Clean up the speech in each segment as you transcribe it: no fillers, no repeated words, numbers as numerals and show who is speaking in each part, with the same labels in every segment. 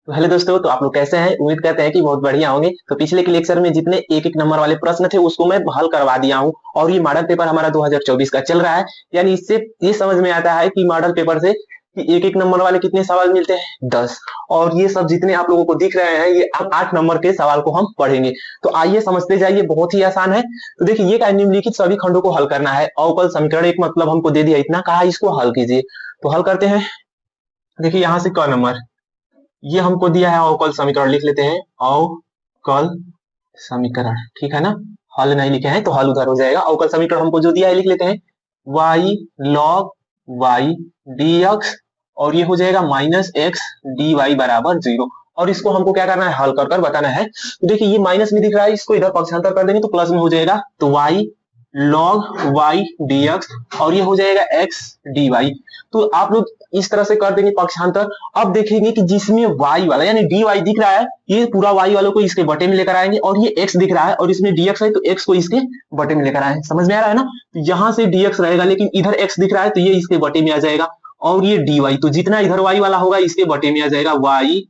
Speaker 1: तो हेलो दोस्तों, तो आप लोग कैसे हैं? उम्मीद करते हैं कि बहुत बढ़िया होंगे। तो पिछले के लेक्चर में जितने एक एक नंबर वाले प्रश्न थे उसको मैं हल करवा दिया हूं और ये मॉडल पेपर हमारा 2024 का चल रहा है। यानी इससे ये समझ में आता है कि मॉडल पेपर से कि एक एक नंबर वाले कितने सवाल मिलते हैं, 10। और ये सब जितने आप लोगों को दिख रहे हैं ये अब 8 नंबर के सवाल को हम पढ़ेंगे। तो आइए समझते जाइए, बहुत ही आसान है। तो देखिए, ये निम्नलिखित सभी खंडों को हल करना है। अवकल समीकरण एक मतलब हमको दे दिया, इतना कहा इसको हल कीजिए। तो हल करते हैं। देखिए यहाँ से क नंबर ये हमको दिया है अवकल समीकरण, लिख लेते हैं अवकल समीकरण, ठीक है ना। हल नहीं लिखे हैं तो हल उधर हो जाएगा। अवकल समीकरण हमको जो दिया है लिख लेते हैं y log y dx और ये हो जाएगा माइनस एक्स डी वाई बराबर 0। और इसको हमको क्या करना है, हल कर बताना है। तो देखिए ये माइनस में दिख रहा है, इसको इधर पक्षांतर कर देंगे तो प्लस में हो जाएगा। तो y log y dx और ये हो जाएगा x dy। तो आप लोग इस तरह से कर देंगे पक्षांतर। अब देखेंगे कि जिसमें y वाला यानी dy दिख रहा है, ये पूरा y वालों को इसके बटे में लेकर आएंगे और ये x दिख रहा है और इसमें dx है तो x को इसके बटे में लेकर आए। समझ में आ रहा है ना। तो यहां से dx रहेगा लेकिन इधर x दिख रहा है तो ये इसके बटे में आ जाएगा और ये dy तो जितना इधर y वाला होगा इसके बटे में आ जाएगा y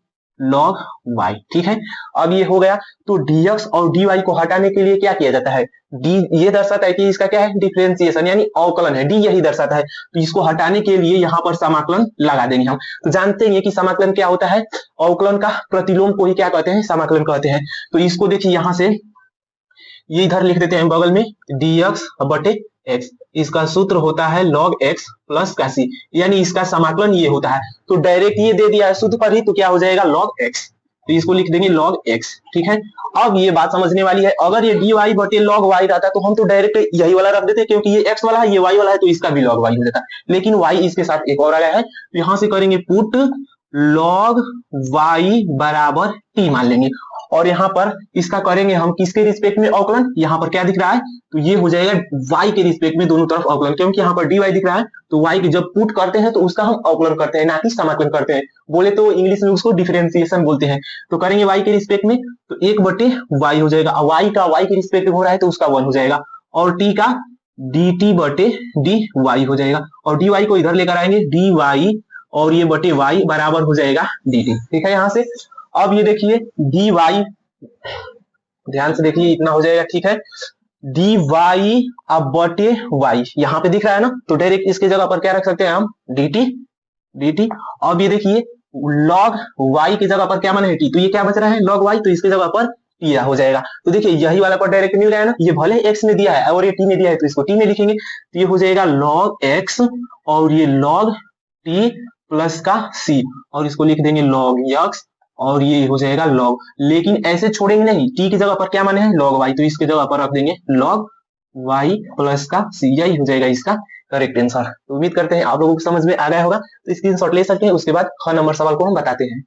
Speaker 1: log y, ठीक है। अब ये हो गया। तो dx और dy को हटाने के लिए क्या किया जाता है, डी ये दर्शाता है कि इसका क्या है, डिफरेंशिएशन यानी अवकलन है। डी यही दर्शाता है तो इसको हटाने के लिए यहाँ पर समाकलन लगा देंगे हम। तो जानते हैं कि समाकलन क्या होता है, अवकलन का प्रतिलोम को ही क्या कहते हैं, समाकलन कहते हैं। तो इसको देखिए यहाँ से ये इधर लिख देते हैं बगल में dx बटे x, इसका सूत्र होता है log x प्लस का c, यानी इसका समाकलन ये होता है। तो डायरेक्ट ये दे दिया है सूत्र पर ही, तो क्या हो जाएगा log x, तो इसको लिख देंगे log x, ठीक है। अब ये बात समझने वाली है, अगर ये dy बटे log y रहता तो हम तो डायरेक्ट यही वाला रख देते क्योंकि ये x वाला है ये y वाला है तो इसका भी log y हो जाता। लेकिन y इसके साथ एक और आया है तो यहाँ से करेंगे पुट log y बराबर t मान लेंगे और यहाँ पर इसका करेंगे हम किसके रिस्पेक्ट में अवकलन, यहाँ पर क्या दिख रहा है तो ये हो जाएगा y के रिस्पेक्ट में दोनों तरफ अवकलन, क्योंकि यहाँ पर dy दिख रहा है तो y की जब पुट करते हैं तो उसका हम अवकलन करते हैं ना कि समाकलन करते हैं। बोले तो इंग्लिश में उसको डिफरेंशिएशन बोलते हैं। तो करेंगे y के रिस्पेक्ट में तो 1 बटे y हो जाएगा, y का y के रिस्पेक्ट में हो रहा है तो उसका 1 हो जाएगा और t का dt बटे dy हो जाएगा और dy को इधर लेकर आएंगे dy और ये बटे y बराबर हो जाएगा dt, ठीक है। यहाँ से अब ये देखिए dy, ध्यान से देखिए इतना हो जाएगा, ठीक है। dy अब बटे y यहाँ पे दिख रहा है ना तो डायरेक्ट इसके जगह पर क्या रख सकते हैं हम, dt। अब ये देखिए log y की जगह पर क्या माने है t, तो ये क्या बच रहा है log y, तो इसके जगह पर t हो जाएगा। तो देखिए यही वाला पर डायरेक्ट मिल रहा है ना, ये भले x में दिया है और ये t में दिया है तो इसको t में लिखेंगे तो ये हो जाएगा log x और ये log t प्लस का c और इसको लिख देंगे log x और ये हो जाएगा log। लेकिन ऐसे छोड़ेंगे नहीं, t की जगह पर क्या माने हैं log y, तो इसके जगह पर रख देंगे log y प्लस का c, यही हो जाएगा इसका करेक्ट आंसर। तो उम्मीद करते हैं आप लोगों को समझ में आ गया होगा। तो स्क्रीनशॉट ले सकते हैं, उसके बाद ख नंबर सवाल को हम बताते हैं।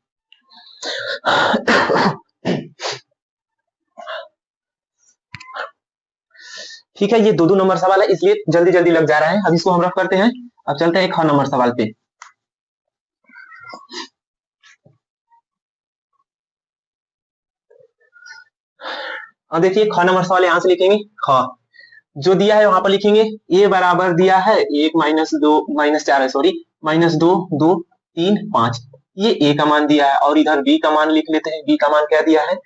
Speaker 1: ठीक है, ये दो नंबर सवाल है इसलिए जल्दी जल्दी लग जा रहा है। अब इसको हम रख करते हैं। अब चलते हैं ख नंबर सवाल पे। अब देखिए ख नंबर सवाल यहां से लिखेंगे, ख जो दिया है वहां पर लिखेंगे a बराबर दिया है 1 माइनस 2 माइनस 4 है सॉरी माइनस 2 2 3 5, ये a का मान दिया है और इधर b का मान लिख लेते हैं। b का मान क्या दिया है,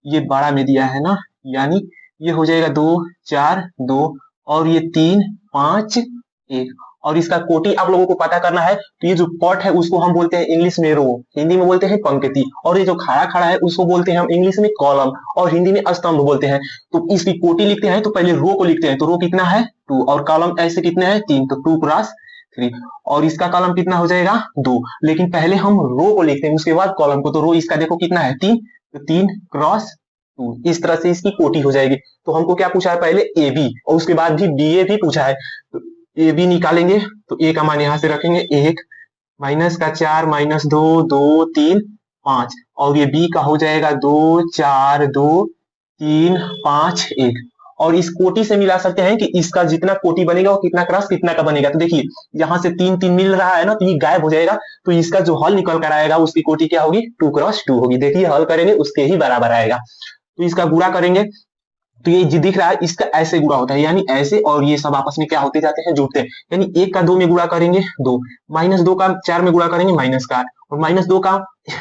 Speaker 1: ये बड़ा में दिया है ना, यानी ये हो जाएगा 2 4 2 और ये 3 5 1 और इसका कोटि आप लोगों को पता करना है। तो ये जो पट है उसको हम बोलते हैं इंग्लिश में रो, हिंदी में बोलते हैं पंक्ति, और ये जो खड़ा खड़ा है उसको बोलते हैं हम इंग्लिश में कॉलम और हिंदी में स्तंभ बोलते हैं। तो इसकी कोटि लिखते हैं तो पहले रो को लिखते हैं, तो रो कितना है 2 और कॉलम ऐसे कितने हैं 3, तो 2 क्रॉस 3 और इसका कॉलम कितना हो जाएगा 2। लेकिन पहले हम रो को लिखते हैं उसके बाद कॉलम को, तो रो इसका देखो कितना है 3, तो 3 क्रॉस 2, इस तरह से इसकी कोटि हो जाएगी। तो हमको क्या पूछा है पहले ए बी और उसके बाद भी बी ए भी पूछा है, तो ए बी निकालेंगे तो ए का मान यहाँ से रखेंगे 1 माइनस का 4 माइनस 2 2 3 5 और ये बी का हो जाएगा 2 4 2 3 5 1 और इस कोटि से मिला सकते हैं कि इसका जितना कोटि बनेगा वो कितना क्रॉस कितना का बनेगा। तो देखिए यहाँ से 3 3 मिल रहा है ना तो ये गायब हो जाएगा, तो इसका जो हल निकल कर आएगा उसकी कोटि क्या होगी 2 क्रॉस 2 होगी। देखिए हल करेंगे उसके ही बराबर आएगा। तो इसका गुणा करेंगे तो ये जो दिख रहा है इसका ऐसे गुणा होता है, यानी ऐसे, और ये सब आपस में क्या होते जाते हैं, जुड़ते हैं। यानी 1 का 2 में गुणा करेंगे 2, -2 का 4 में गुणा करेंगे -8, और -2 का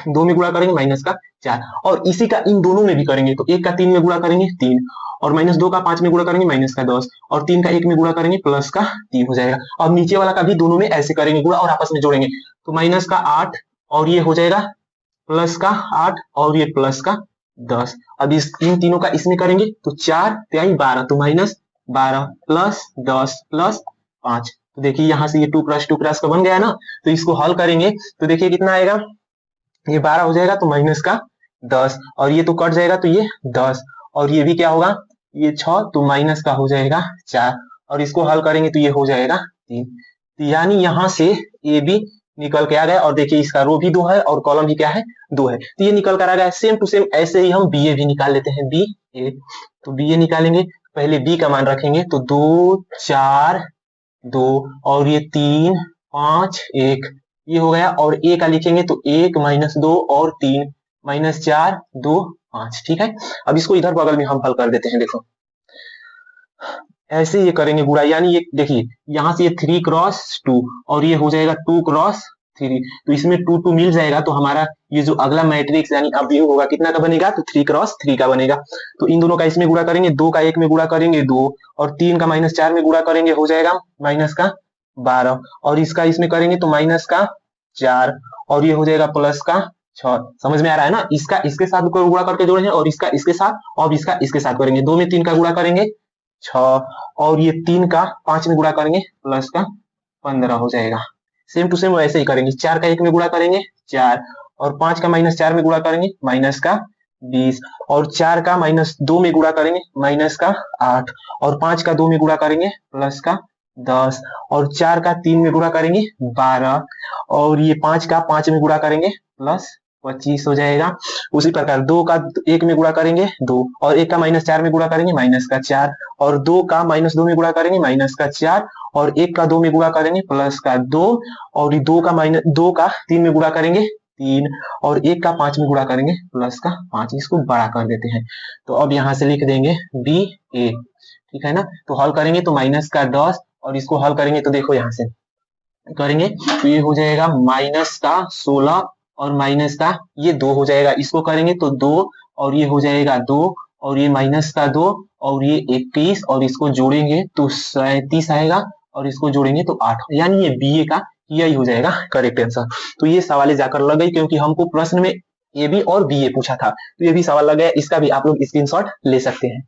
Speaker 1: 2 में गुणा करेंगे -4, और इसी का इन दोनों में भी करेंगे तो 1 का 3 में गुणा करेंगे 3, और -2 का 5 में गुणा करेंगे -10, और 3 का 1 में गुणा करेंगे +3 हो जाएगा। और नीचे वाला का भी दोनों में ऐसे करेंगे गुणा और आपस में जोड़ेंगे, तो -8 और ये हो जाएगा +8 और ये +10। अब इन तीनों का इसमें करेंगे तो 4 × 12, तो -12 +10 +5। तो देखिए यहाँ से ये 2 क्रॉस 2 क्रॉस का बन गया ना, तो इसको हल करेंगे तो देखिए कितना आएगा, ये 12 हो जाएगा तो -10, और ये तो कट जाएगा तो ये 10, और ये भी क्या होगा, ये 6 तो माइनस का हो जाएगा 4, और इसको हल करेंगे तो ये हो जाएगा 3। तो यानी यहाँ से ये भी निकल के आ गया, और देखिए इसका रो भी 2 है और कॉलम भी क्या है, 2 है, तो ये निकल कर आ गया। सेम टू सेम ऐसे ही हम बी ए भी निकाल लेते हैं, बी ए। तो बी ए निकालेंगे, पहले बी का मान रखेंगे तो 2 4 2, और ये 3 5 1, ये हो गया, और ए का लिखेंगे तो 1 -2 और 3 -4 2 5। ठीक है, अब इसको इधर बगल में हम हल कर देते हैं। देखो ऐसे ये करेंगे गुणा, यानी ये देखिए यहाँ से ये 3 × 2 और ये हो जाएगा 2 × 3, तो इसमें 2 2 मिल जाएगा, तो हमारा ये जो अगला मैट्रिक्स यानी अवयव होगा कितना का बनेगा, तो 3 × 3 का बनेगा। तो इन दोनों का इसमें गुणा करेंगे, 2 का 1 में गुणा करेंगे 2, और 3 का -4 में गुणा करेंगे हो जाएगा -12, और इसका इसमें करेंगे तो -4, और ये हो जाएगा +6। समझ में आ रहा है ना, इसका इसके साथ गुणा करके जोड़े हैं, और इसका इसके साथ, और इसका इसके साथ करेंगे, 2 में 3 का गुणा करेंगे 6, और ये 3 का 5 में गुणा करेंगे +15 हो जाएगा। सेम टू सेम वैसे ही करेंगे, 4 का 1 में गुणा करेंगे 4, और 5 का -4 में गुणा करेंगे -20, और 4 का -2 में गुणा करेंगे -8, और 5 का 2 में गुणा करेंगे +10, और 4 का 3 में गुणा करेंगे 12, और ये 5 का 5 में गुणा करेंगे +25 हो जाएगा। उसी प्रकार 2 का 1 में गुणा करेंगे 2, और 1 का -4 में गुणा करेंगे -4, और 2 का -2 में गुणा करेंगे -4, और 1 का 2 में गुणा करेंगे +2, और 2 का 3 में गुणा करेंगे 3, और 1 का 5 में गुणा करेंगे +5। इसको बड़ा कर देते हैं, तो अब यहाँ से लिख देंगे बी ए। ठीक है ना, तो हल करेंगे तो -10, और इसको हल करेंगे तो देखो यहाँ से करेंगे तो ये हो जाएगा -16 और माइनस का ये 2 हो जाएगा, इसको करेंगे तो 2, और ये हो जाएगा 2, और ये -2 और ये 21, और इसको जोड़ेंगे तो 37 आएगा, और इसको जोड़ेंगे तो 8, यानी ये बी ए का यही हो जाएगा करेक्ट आंसर। तो ये सवाल जाकर लग गई, क्योंकि हमको प्रश्न में ए बी और बी ए पूछा था, तो ये भी सवाल लग गया। इसका भी आप लोग स्क्रीनशॉट ले सकते हैं।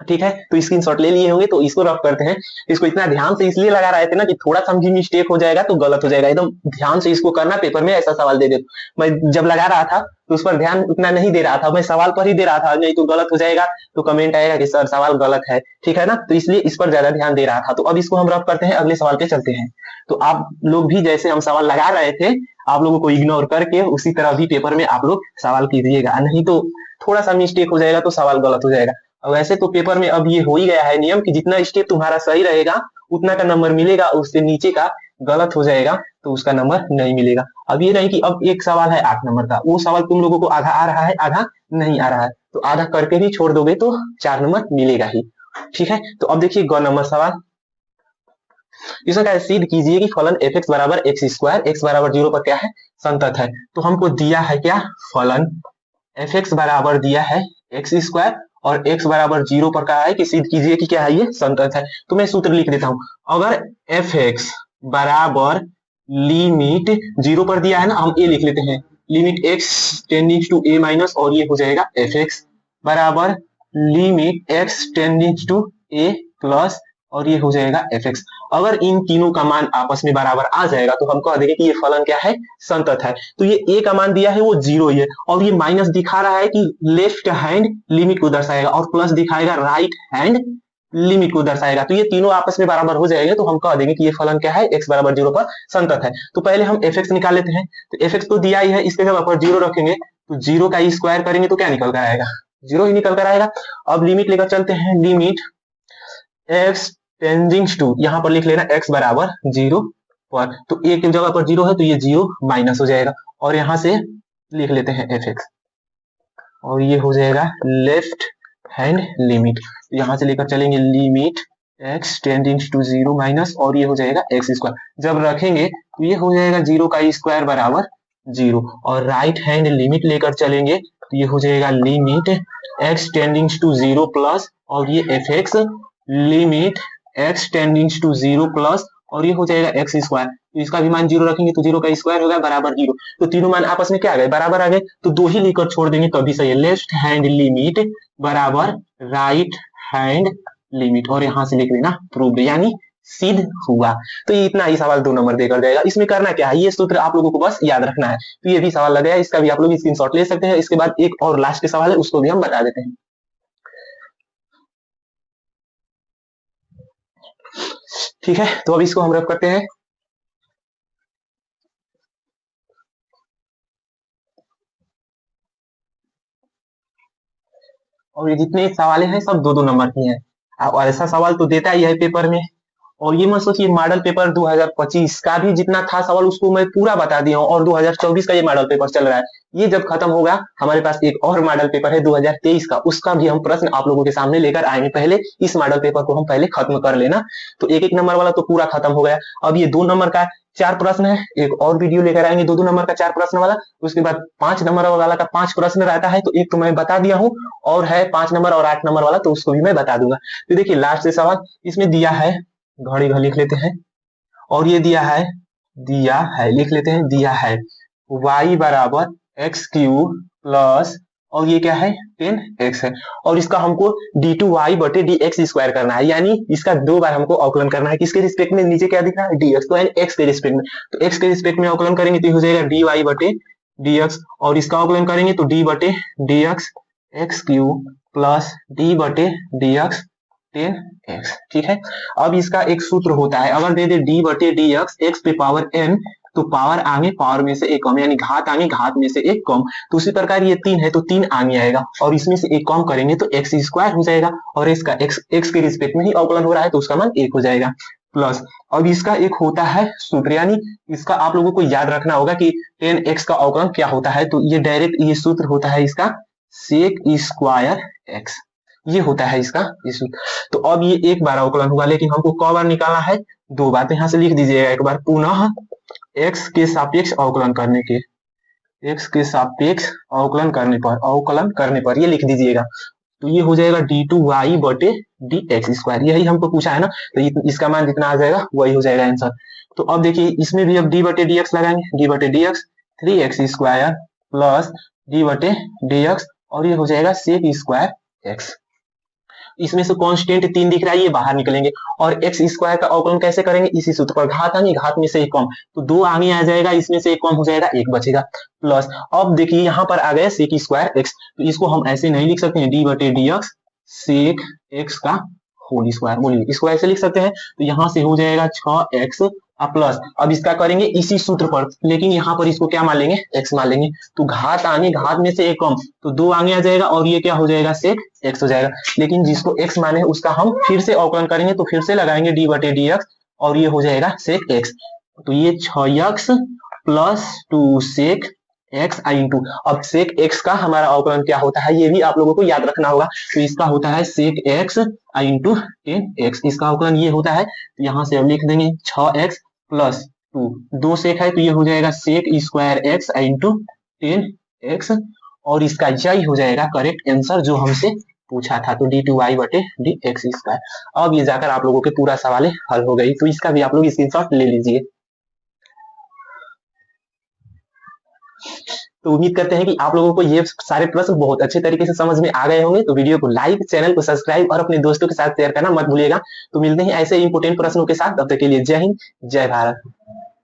Speaker 1: ठीक है, तो स्क्रीनशॉट ले लिए होंगे, तो इसको रफ करते हैं। इसको इतना ध्यान से इसलिए लगा रहे थे ना कि थोड़ा सा भी मिस्टेक हो जाएगा तो गलत हो जाएगा, एकदम ध्यान से इसको करना, पेपर में ऐसा सवाल दे दे। मैं जब लगा रहा था तो उस पर ध्यान उतना नहीं दे रहा था, मैं सवाल पर ही दे रहा था, नहीं तो गलत हो जाएगा तो कमेंट आएगा कि सर सवाल गलत है। ठीक है ना, तो इसलिए इस पर ज्यादा ध्यान दे रहा था। तो अब इसको हम रफ करते हैं, अगले सवाल पे चलते हैं। तो आप लोग भी जैसे हम सवाल लगा रहे थे, आप लोगों को इग्नोर करके उसी तरह भी पेपर में आप लोग सवाल कीजिएगा, नहीं तो थोड़ा सा मिस्टेक हो जाएगा तो सवाल गलत हो जाएगा। और वैसे तो पेपर में अब ये हो ही गया है नियम कि जितना स्टेप तुम्हारा सही रहेगा उतना का नंबर मिलेगा, उससे नीचे का गलत हो जाएगा तो उसका नंबर नहीं मिलेगा। अब ये नहीं कि अब एक सवाल है 8 नंबर का, वो सवाल तुम लोगों को आधा आ रहा है आधा नहीं आ रहा है, तो आधा करके भी छोड़ दोगे तो 4 नंबर मिलेगा ही। ठीक है, तो अब देखिए ग नंबर सवाल। इसका सिद्ध कीजिए कि फलन f(x = x²) x = 0 पर क्या है, संतत है। तो हमको दिया है क्या, फलन f(x) बराबर दिया है x² और x = 0 पर कहा है कि सिद्ध कीजिए कि क्या है, ये संतत है। तो मैं सूत्र लिख देता हूं, अगर f(x) बराबर लिमिट 0 पर दिया है ना, हम a लिख लेते हैं, limit x tending to a minus, और ये हो जाएगा f(x) बराबर limit x tending to a plus, और ये हो जाएगा f(x). अगर इन तीनों का मान आपस में बराबर आ जाएगा तो हम कह देंगे कि ये फलन क्या है, संतत है। तो ये a का मान दिया है वो 0 ही है, और ये माइनस दिखा रहा है कि लेफ्ट हैंड लिमिट को दर्शाएगा, और प्लस दिखाएगा राइट हैंड लिमिट को दर्शाएगा। तो ये तीनों आपस में बराबर हो जाएंगे, तो हम कह देंगे कि ये फलन क्या है, x = 0 पर संतत है। तो पहले हम f(x) निकाल लेते हैं। तो f(x) तो दिया ही है, इसके जब ऊपर 0 रखेंगे तो 0 का स्क्वायर करेंगे तो क्या निकल कर आएगा, 0 ही निकल कर आएगा। अब लिमिट लेकर चलते हैं, लिमिट x टेंडिंग टू, यहाँ पर लिख लेना x = 0 पर, तो ए की जगह पर 0 है तो ये 0 माइनस हो जाएगा और यहाँ से लिख लेते हैं एफ एक्स और ये हो जाएगा लेफ्ट हैंड लिमिट। यहाँ से लेकर चलेंगे limit X tending to 0 minus और ये हो जाएगा एक्स स्क्वायर। जब रखेंगे तो ये हो जाएगा 0 का स्क्वायर बराबर 0 और राइट हैंड लिमिट लेकर चलेंगे तो ये हो जाएगा limit X tending to 0 plus और ये F X limit X tending to 0 plus और ये हो जाएगा एक्स स्क्वायर। तो इसका भी मान 0 रखेंगे तो 0 का स्क्वायर होगा बराबर 0। तो तीनों मान आपस में क्या आ गए, बराबर आ गए, तो 2 ही लेकर छोड़ देंगे तभी सही है। लेफ्ट हैंड लिमिट बराबर राइट हैंड लिमिट और यहाँ से लिख देना प्रूव्ड यानी सिद्ध हुआ। तो ये इतना ही सवाल 2 नंबर देकर जाएगा। इसमें करना क्या है, ये सूत्र आप लोगों को बस याद रखना है। तो ये भी सवाल लग गया, इसका भी आप लोग स्क्रीनशॉट ले सकते हैं। इसके बाद एक और लास्ट सवाल है उसको भी हम बता देते हैं। ठीक है, तो अब इसको हम रफ करते हैं। और ये जितने सवाल हैं सब 2-2 नंबर की हैं और ऐसा सवाल तो देता ही है पेपर में। और ये मत सोचिए मॉडल पेपर 2025 का भी जितना था सवाल उसको मैं पूरा बता दिया हूँ और 2024 का ये मॉडल पेपर चल रहा है। ये जब खत्म होगा हमारे पास एक और मॉडल पेपर है 2023 का, उसका भी हम प्रश्न आप लोगों के सामने लेकर आएंगे। पहले इस मॉडल पेपर को हम पहले खत्म कर लेना। तो 1-1 नंबर वाला तो पूरा खत्म हो गया। अब ये 2 नंबर का 4 प्रश्न है, एक और वीडियो लेकर आएंगे 2-2 नंबर का 4 प्रश्न वाला। उसके बाद 5 नंबर वाला का 5 प्रश्न रहता है, तो एक तो मैं बता दिया हूँ और है 5 नंबर और 8 नंबर वाला, तो उसको भी मैं बता दूंगा। तो देखिए लास्ट से सवाल इसमें दिया है, घड़ी घर लिख लेते हैं और ये दिया है लिख लेते हैं, दिया है y बराबर एक्स क्यूब प्लस और ये क्या है 10x है और इसका हमको d2y बटे dx स्क्वायर करना है, यानी इसका 2 बार हमको अवकलन करना है। किसके रिस्पेक्ट में, नीचे क्या दिख रहा है dx, तो यानी x के रिस्पेक्ट में। तो x के रिस्पेक्ट में अवकलन करेंगे तो हो जाएगा dy बटे dx और इसका अवकलन करेंगे तो d बटे dx x cube plus d बटे dx 10x। ठीक है, अब इसका एक सूत्र होता है, अगर दे दे d बटे dx x पे पावर n तो पावर आगे पावर में से एक कम, यानी घात आगे घात में से एक कम। तो उसी प्रकार ये 3 है तो 3 आगे आएगा और इसमें से एक कम करेंगे तो x स्क्वायर हो जाएगा और इसका x के रिस्पेक्ट में ही अवकलन हो रहा है तो उसका मान 1 हो जाएगा प्लस। अब इसका एक होता है सूत्र, यानी इसका आप लोगों को याद रखना होगा कि 10x का अवकलन क्या होता है। तो ये डायरेक्ट ये सूत्र होता है इसका सेक स्क्वायर x, ये होता है इसका ये सूत्र। तो अब ये एक बार अवकलन हुआ, लेकिन हमको क बार निकालना है 2 बार। तो यहाँ से लिख दीजिएगा एक बार पुनः x के सापेक्ष अवकलन करने के, x के सापेक्ष अवकलन करने पर ये लिख दीजिएगा। तो ये हो जाएगा d2y बटे dx स्क्वायर, यही हमको पूछा है ना, तो इसका मान जितना आ जाएगा वही हो जाएगा आंसर। तो अब देखिए इसमें भी अब d बटे dx लगाएंगे, d बटे dx 3x square plus d बटे dx और ये हो जाएगा सेक स्क्वायर x। इसमें से कांस्टेंट 3 दिख रहा है, ये बाहर निकलेंगे और एक्स स्क्वायर का अवकलन कैसे करेंगे, इसी सूत्र पर, घात आगे घात में से एक कम, तो 2 आगे आ जाएगा, इसमें से एक कम हो जाएगा 1 बचेगा प्लस। अब देखिए यहाँ पर आ गया सेक स्क्वायर एक्स, तो इसको हम ऐसे नहीं लिख सकते हैं डी बटे डी एक्स सेक एक्स का होल स्क्वायर, बोलिए इसको ऐसे लिख सकते हैं। तो यहाँ से हो जाएगा 6x प्लस, अब इसका करेंगे इसी सूत्र पर, लेकिन यहाँ पर इसको क्या मान लेंगे x मान लेंगे। तो घात आगे घात में से एक कम, तो 2 आगे आ जाएगा और ये क्या हो जाएगा सेक x हो जाएगा। लेकिन जिसको x माने है उसका हम फिर से अवकलन करेंगे, तो फिर से लगाएंगे d बटे डी एक्स और ये हो जाएगा सेक x। तो ये 6x प्लस 2 सेक x इंटू, अब सेक x का हमारा अवकलन क्या होता है ये भी आप लोगों को याद रखना होगा। तो इसका होता है सेक x इंटू 10x, इसका अवकलन ये होता है। तो यहाँ से अब लिख देंगे 6x प्लस 2, 2 सेक है तो ये हो जाएगा sec square x into 10x और इसका यही हो जाएगा करेक्ट आंसर जो हमसे पूछा था। तो d2y बटे डी एक्स स्क्वायर। अब ये जाकर आप लोगों के पूरा सवाल हल हो गई, तो इसका भी आप लोग स्क्रीनशॉट ले लीजिए। तो उम्मीद करते हैं कि आप लोगों को ये सारे प्रश्न बहुत अच्छे तरीके से समझ में आ गए होंगे। तो वीडियो को लाइक, चैनल को सब्सक्राइब और अपने दोस्तों के साथ शेयर करना मत भूलिएगा। तो मिलते हैं ऐसे इंपोर्टेंट प्रश्नों के साथ, तब तक के लिए जय हिंद जय भारत।